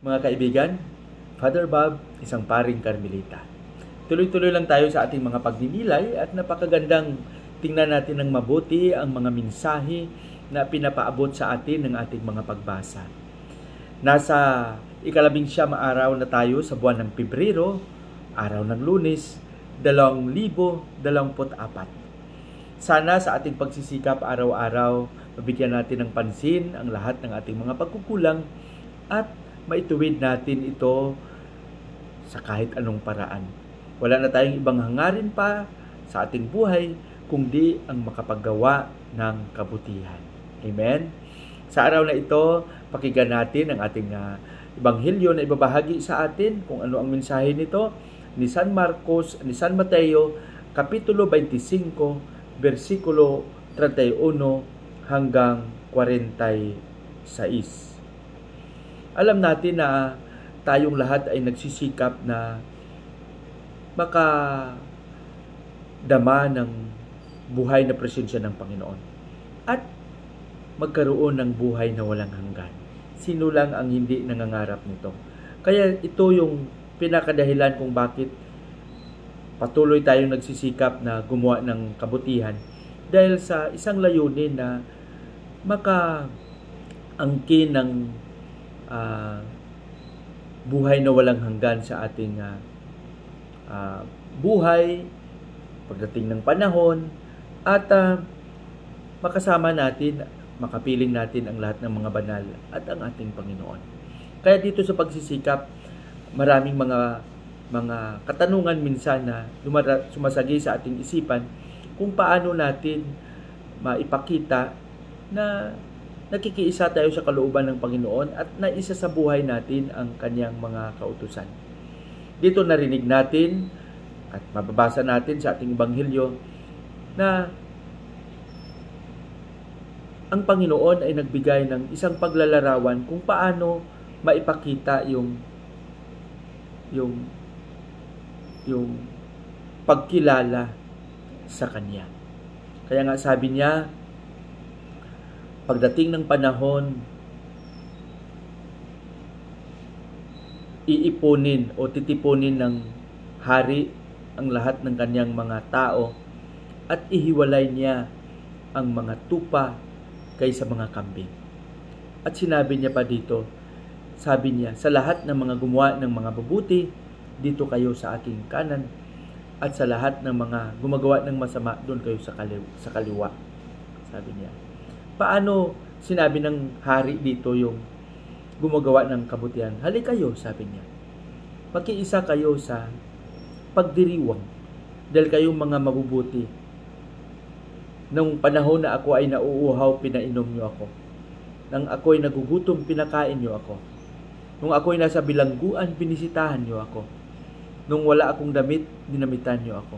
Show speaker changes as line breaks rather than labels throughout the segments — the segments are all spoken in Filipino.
Mga kaibigan, Father Bob, isang paring Karmelita. Tuloy-tuloy lang tayo sa ating mga pagninilay at napakagandang tingnan natin ng mabuti ang mga mensahe na pinapaabot sa atin ng ating mga pagbasa. Nasa 19 araw na tayo sa buwan ng Pebrero, araw ng Lunes, 2024. Sana sa ating pagsisikap araw-araw, mabigyan natin ng pansin ang lahat ng ating mga pagkukulang at maituwid natin ito sa kahit anong paraan. Wala na tayong ibang hangarin pa sa ating buhay kundi ang makapaggawa ng kabutihan. Amen? Sa araw na ito, pakinggan natin ang ating ebanghelyo na ibabahagi sa atin kung ano ang mensahe nito ni San Mateo, Kapitulo 25, versikulo 31 hanggang 46. Alam natin na tayong lahat ay nagsisikap na makadama ng buhay na presensya ng Panginoon at magkaroon ng buhay na walang hanggan. Sino lang ang hindi nangangarap nito? Kaya ito yung pinakadahilan kung bakit patuloy tayong nagsisikap na gumawa ng kabutihan dahil sa isang layunin na makaangkin ng buhay na walang hanggan sa ating buhay pagdating ng panahon at makasama natin, makapiling natin ang lahat ng mga banal at ang ating Panginoon. Kaya dito sa pagsisikap, maraming mga katanungan minsan na sumasagi sa ating isipan kung paano natin maipakita na nakikiisa tayo sa kalooban ng Panginoon at naisa sa buhay natin ang kanyang mga kautusan. Dito narinig natin at mababasa natin sa ating ebanghelyo na ang Panginoon ay nagbigay ng isang paglalarawan kung paano maipakita yung pagkilala sa Kanya. Kaya nga sabi niya, pagdating ng panahon, iipunin o titipunin ng hari ang lahat ng kanyang mga tao at ihiwalay niya ang mga tupa kaysa mga kambing. At sinabi niya pa dito, sabi niya, sa lahat ng mga gumawa ng mga mabuti, dito kayo sa aking kanan, at sa lahat ng mga gumagawa ng masama, doon kayo sa kaliwa. Sabi niya. Paano sinabi ng hari dito yung gumagawa ng kabutihan? Halika kayo, sabi niya. Makiisa kayo sa pagdiriwang dahil kayong mga mabubuti. Nung panahon na ako ay nauuhaw, pinainom niyo ako. Nang ako ay nagugutom, pinakain niyo ako. Nung ako ay nasa bilangguan, binisitahan niyo ako. Nung wala akong damit, dinamitan niyo ako.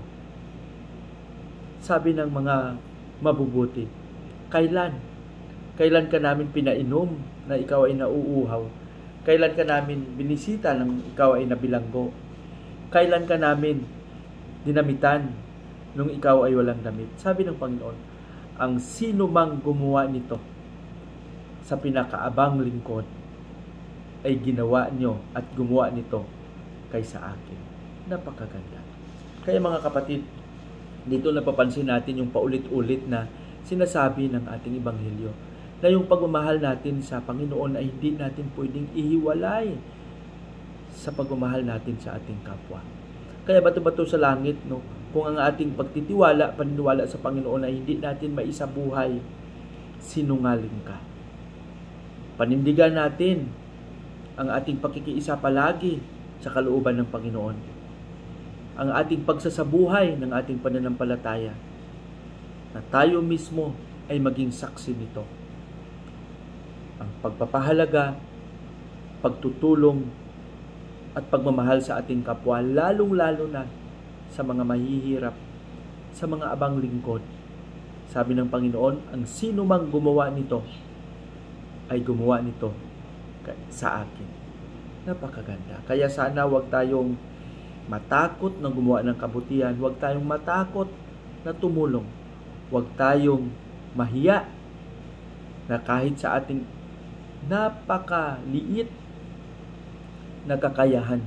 Sabi ng mga mabubuti, Kailan ka namin pinainom na ikaw ay nauuhaw? Kailan ka namin binisita nang ikaw ay nabilanggo? Kailan ka namin dinamitan nung ikaw ay walang damit? Sabi ng Panginoon, ang sino mang gumawa nito sa pinakaabang lingkod ay ginawa nyo at gumawa nito kaysa akin. Napakaganda. Kaya mga kapatid, dito napapansin natin yung paulit-ulit na sinasabi ng ating ebanghelyo na yung pagmamahal natin sa Panginoon ay hindi natin pwedeng ihiwalay sa pagmamahal natin sa ating kapwa. Kaya bato-bato sa langit, no, kung ang ating paniniwala sa Panginoon ay hindi natin maisabuhay, sinungaling ka. Panindigan natin ang ating pakikiisa palagi sa kalooban ng Panginoon. Ang ating pagsasabuhay ng ating pananampalataya na tayo mismo ay maging saksi nito. Ang pagpapahalaga, pagtutulong, at pagmamahal sa ating kapwa, lalong-lalo na sa mga mahihirap, sa mga abang lingkod. Sabi ng Panginoon, ang sino mang gumawa nito, ay gumawa nito sa akin. Napakaganda. Kaya sana huwag tayong matakot na gumawa ng kabutihan, huwag tayong matakot na tumulong, huwag tayong mahiya na kahit sa ating napakaliit na kakayahan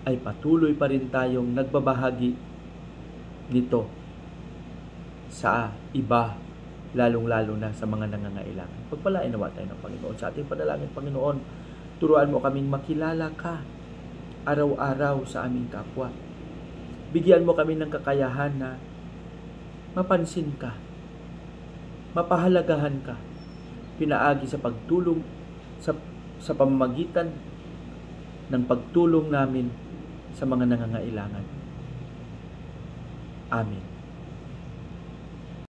ay patuloy pa rin tayong nagbabahagi nito sa iba, lalong-lalo na sa mga nangangailangan. Pagpalain nawa tayo ng Panginoon. Sa ating panalangin, Panginoon, turuan mo kaming makilala ka araw-araw sa aming kapwa. Bigyan mo kami ng kakayahan na mapansin ka, mapahalagahan ka, pinaagi sa pagtulong, sa pamamagitan ng pagtulong namin sa mga nangangailangan. Amen.